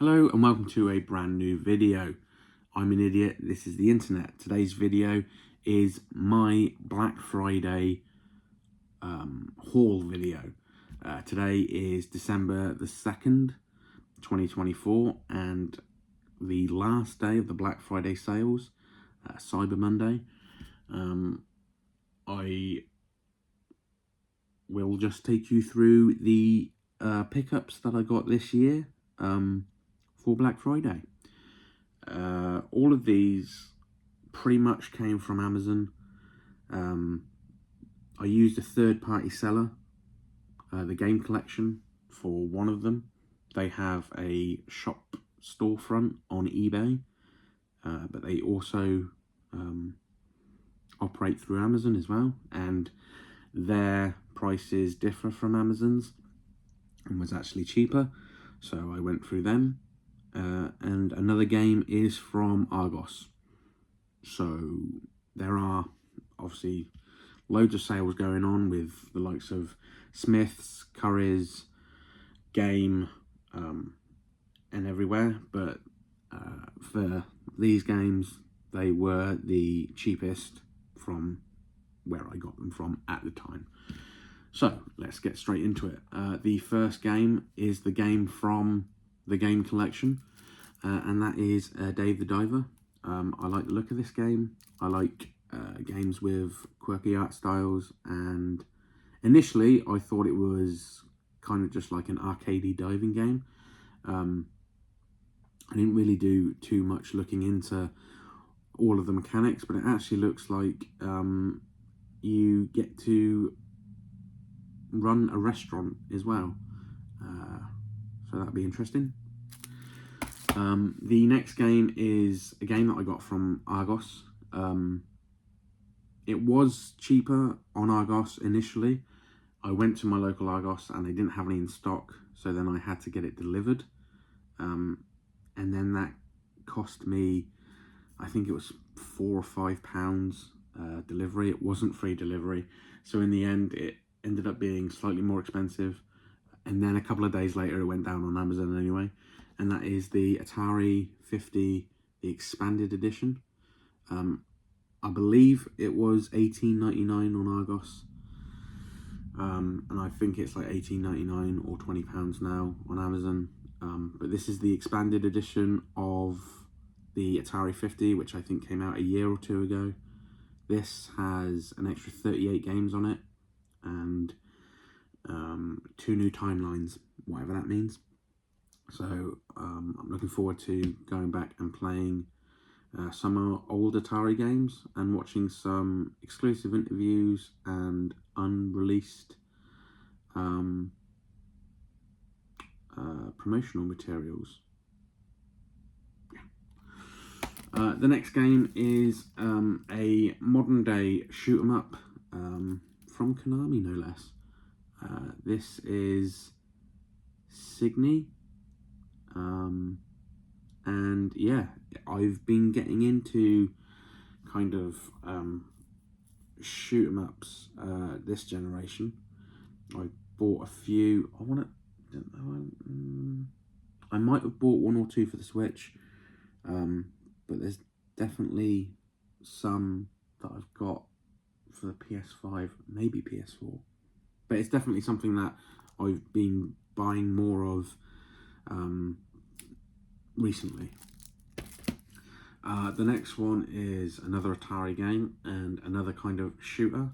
Hello and welcome to a brand new video. I'm an idiot, this is the internet. Today's video is my Black Friday haul video. Today is December the 2nd, 2024, and the last day of the Black Friday sales, Cyber Monday. I will just take you through the pickups that I got this year. For Black Friday. All of these pretty much came from Amazon. I used a third-party seller, the Game Collection, for one of them. They have a shop storefront on eBay, but they also operate through Amazon as well, and their prices differ from Amazon's and was actually cheaper, so I went through them. And another game is from Argos. So there are obviously loads of sales going on with the likes of Smiths, Currys, Game, and everywhere. But for these games, they were the cheapest from where I got them from at the time. So let's get straight into it. The first game is the game from the Game Collection, and that is Dave the Diver. I like the look of this game. I like games with quirky art styles, and initially I thought it was kind of just like an arcadey diving game. I didn't really do too much looking into all of the mechanics, but it actually looks like you get to run a restaurant as well, so that'd be interesting. The next game is a game that I got from Argos. It was cheaper on Argos initially. I went to my local Argos and they didn't have any in stock, so then I had to get it delivered, and then that cost me, I think it was £4 or £5 delivery. It wasn't free delivery, so in the end it ended up being slightly more expensive, and then a couple of days later it went down on Amazon anyway, and that is the Atari 50, the expanded edition. I believe it was $18.99 on Argos, and I think it's like $18.99 or £20 now on Amazon. But this is the expanded edition of the Atari 50, which I think came out a year or two ago. This has an extra 38 games on it, and 2 new timelines, whatever that means. So I'm looking forward to going back and playing some old Atari games and watching some exclusive interviews and unreleased promotional materials. The next game is a modern day shoot 'em up from Konami, no less. This is Signy. And yeah, I've been getting into kind of shoot 'em ups this generation. I bought a few. I might have bought 1 or 2 for the Switch, but there's definitely some that I've got for the PS5, maybe PS4. But it's definitely something that I've been buying more of recently. The next one is another Atari game and another kind of shooter,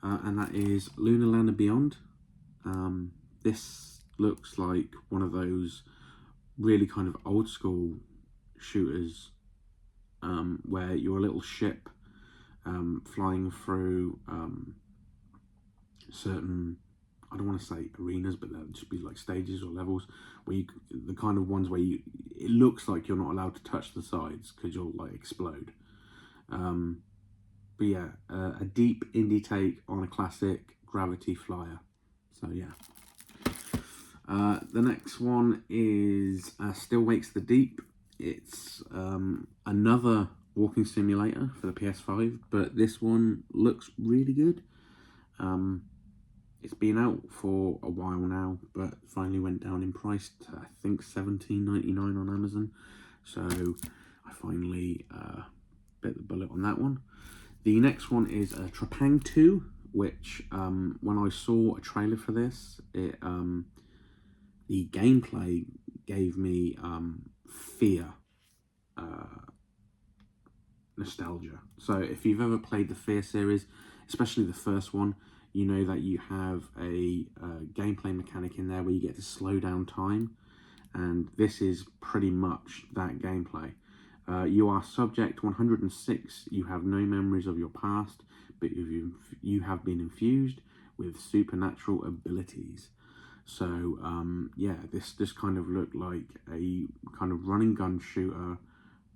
and that is Lunar Land and Beyond. This looks like one of those really kind of old school shooters, where you're a little ship flying through certain, I don't want to say arenas, but they'll just be like stages or levels where the kind of ones where it looks like you're not allowed to touch the sides because you'll like explode. But yeah, a deep indie take on a classic Gravity Flyer. So yeah. The next one is Still Wakes the Deep. It's another walking simulator for the PS5, but this one looks really good. it's been out for a while now, but finally went down in price to, I think, $17.99 on Amazon. So I finally bit the bullet on that one. The next one is Trepang 2, which when I saw a trailer for this, the gameplay gave me Fear nostalgia. So if you've ever played the Fear series, especially the first one, you know that you have a gameplay mechanic in there where you get to slow down time, and this is pretty much that gameplay. You are subject 106, you have no memories of your past, but you have been infused with supernatural abilities. So yeah, this kind of looked like a kind of run and gun shooter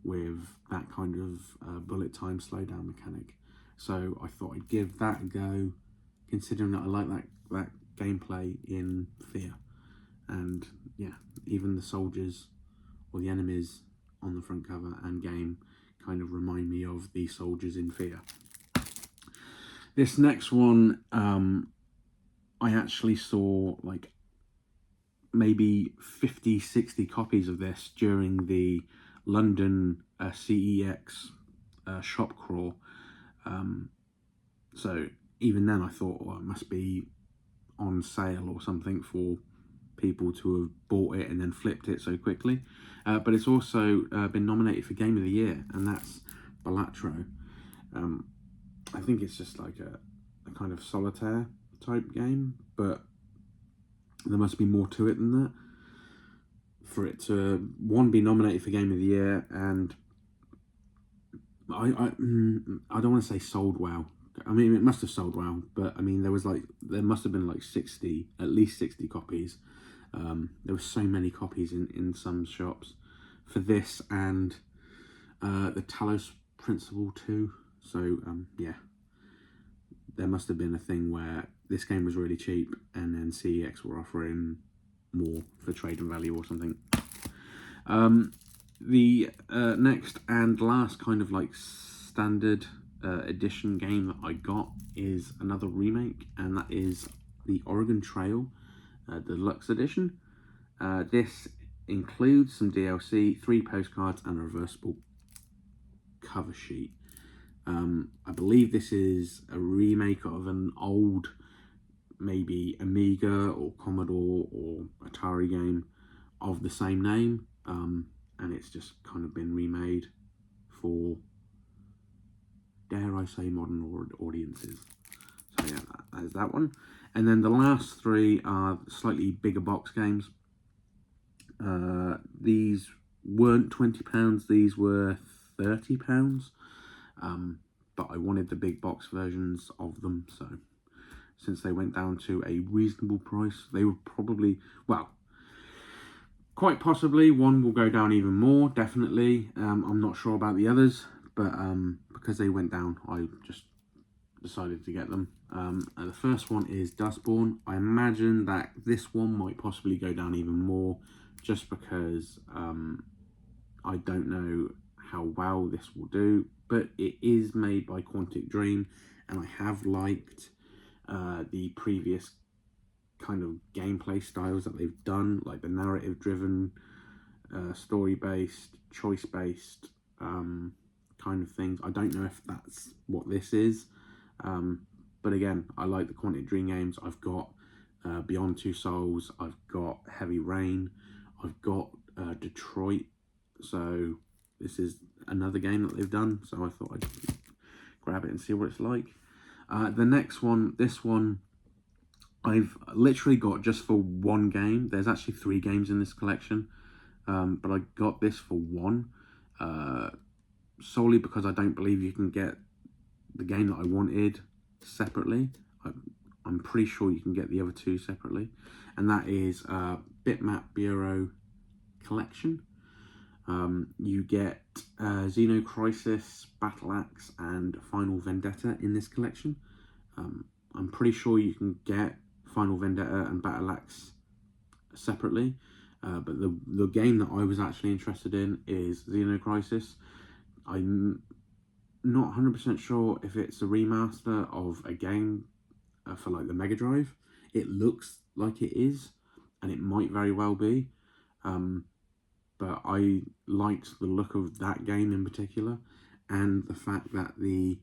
with that kind of bullet time slowdown mechanic. So I thought I'd give that a go, considering that I like that gameplay in Fear. And yeah, even the soldiers or the enemies on the front cover and game kind of remind me of the soldiers in Fear. This next one, I actually saw like maybe 50, 60 copies of this during the London CEX shop crawl. So even then I thought, well, it must be on sale or something for people to have bought it and then flipped it so quickly. But it's also been nominated for Game of the Year, and that's Balatro. I think it's just like a kind of solitaire type game, but there must be more to it than that for it to, one, be nominated for Game of the Year, and I don't want to say sold well. I mean, it must have sold well, but I mean, there must have been like 60, at least 60 copies. There were so many copies in some shops for this and the Talos Principle 2. So yeah, there must have been a thing where this game was really cheap and then CEX were offering more for trade and value or something. The next and last kind of like standard edition game that I got is another remake, and that is the Oregon Trail Deluxe Edition. This includes some DLC, 3 postcards, and a reversible cover sheet. I believe this is a remake of an old, maybe Amiga or Commodore or Atari game of the same name, and it's just kind of been remade for, dare I say, modern audiences. So yeah, that is that one. And then the last 3 are slightly bigger box games. These weren't £20, these were £30. But I wanted the big box versions of them, so since they went down to a reasonable price, they were probably, well, quite possibly one will go down even more, definitely. I'm not sure about the others, but because they went down, I just decided to get them. The first one is Dustborn. I imagine that this one might possibly go down even more, just because I don't know how well this will do, but it is made by Quantic Dream, and I have liked the previous kind of gameplay styles that they've done, like the narrative driven, story based, choice based kind of things. I don't know if that's what this is, but again, I like the Quantic Dream games. I've got Beyond Two Souls, I've got Heavy Rain, I've got Detroit, so this is another game that they've done, so I thought I'd grab it and see what it's like. The next one, this one, I've literally got just for one game. There's actually 3 games in this collection, but I got this for one, solely because I don't believe you can get the game that I wanted separately. I'm pretty sure you can get the other 2 separately, and that is Bitmap Bureau Collection. You get Xenocrisis, Battle Axe, and Final Vendetta in this collection. I'm pretty sure you can get Final Vendetta and Battle Axe separately, but the game that I was actually interested in is Xenocrisis. I'm not 100% sure if it's a remaster of a game for like the Mega Drive. It looks like it is, and it might very well be, but I liked the look of that game in particular, and the fact that the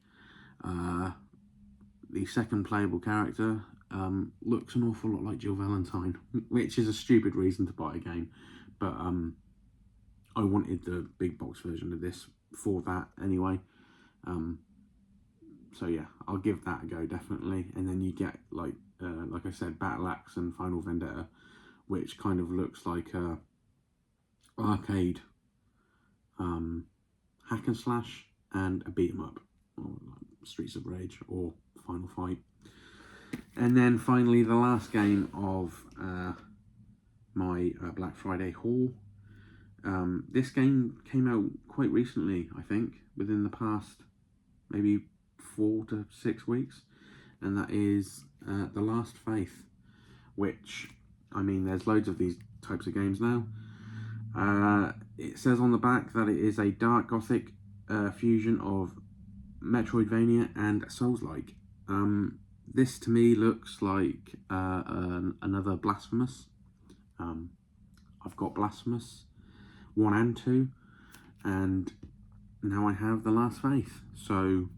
second playable character looks an awful lot like Jill Valentine, which is a stupid reason to buy a game, but I wanted the big box version of this for that anyway. So yeah, I'll give that a go, definitely. And then you get, like I said, Battle Axe and Final Vendetta, which kind of looks like a arcade hack and slash and a beat 'em up, or like Streets of Rage or Final Fight. And then finally, the last game of my Black Friday haul. This game came out quite recently, I think, within the past maybe 4 to 6 weeks, and that is The Last Faith, which, I mean, there's loads of these types of games now. It says on the back that it is a dark gothic fusion of Metroidvania and Souls-like. This to me looks like another Blasphemous. I've got Blasphemous 1 and 2, and now I have The Last Faith, so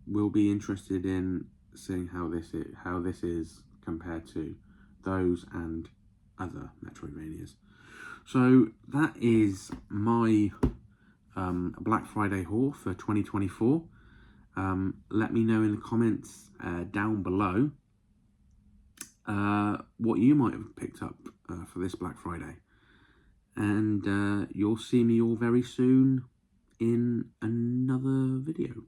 we'll be interested in seeing how this is compared to those and other Metroidvanias. So that is my Black Friday haul for 2024. Let me know in the comments down below what you might have picked up for this Black Friday. And you'll see me all very soon in another video.